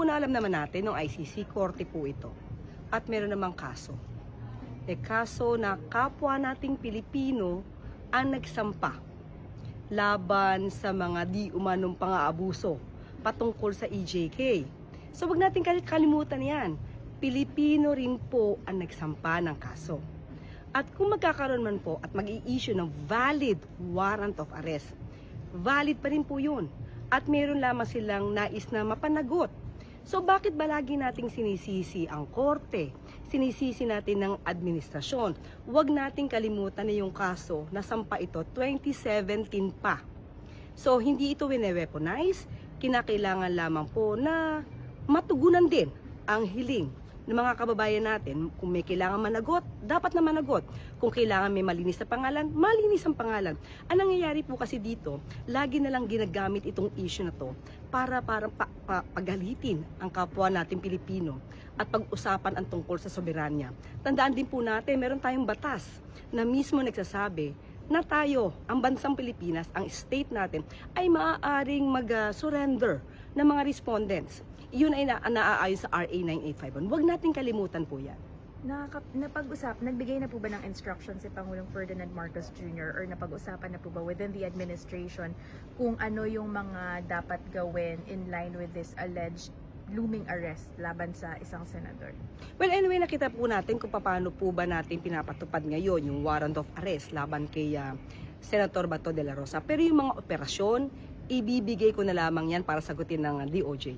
na alam naman natin ng ICC, korte po ito. At meron namang kaso. Kaso na kapwa nating Pilipino ang nagsampa laban sa mga di umanong pang-aabuso patungkol sa EJK. So wag natin kalimutan yan. Pilipino rin po ang nagsampa ng kaso. At kung magkakaroon man po at mag-i-issue ng valid warrant of arrest, valid pa rin po yun. At meron lamang silang nais na mapanagot. So bakit ba lagi nating sinisisi ang korte? Sinisisi natin ng administrasyon. Huwag nating kalimutan na yung kaso na sampa ito 2017 pa. So hindi ito wine-weaponize, kinakailangan lamang po na matugunan din ang hiling ng mga kababayan natin. Kung may kailangan managot, dapat na managot. Kung kailangan may malinis na pangalan, malinis ang pangalan. Ang nangyayari po kasi dito, lagi na lang ginagamit itong issue na to para pagalitin ang kapwa natin Pilipino at pag-usapan ang tungkol sa soberanya. Tandaan din po natin, meron tayong batas na mismo nagsasabi na tayo, ang bansang Pilipinas, ang state natin, ay maaaring mag-surrender ng mga respondents. Yun ay naaayon sa RA 9851. Huwag natin kalimutan po yan. Nagbigay na po ba ng instruction si Pangulong Ferdinand Marcos Jr. or napag-usapan na po ba within the administration kung ano yung mga dapat gawin in line with this alleged looming arrest laban sa isang senador? Well, anyway, nakita po natin kung paano po ba natin pinapatupad ngayon yung warrant of arrest laban kay Senator Bato de la Rosa. Pero yung mga operasyon, ibibigay ko na lamang yan para sagutin ng DOJ.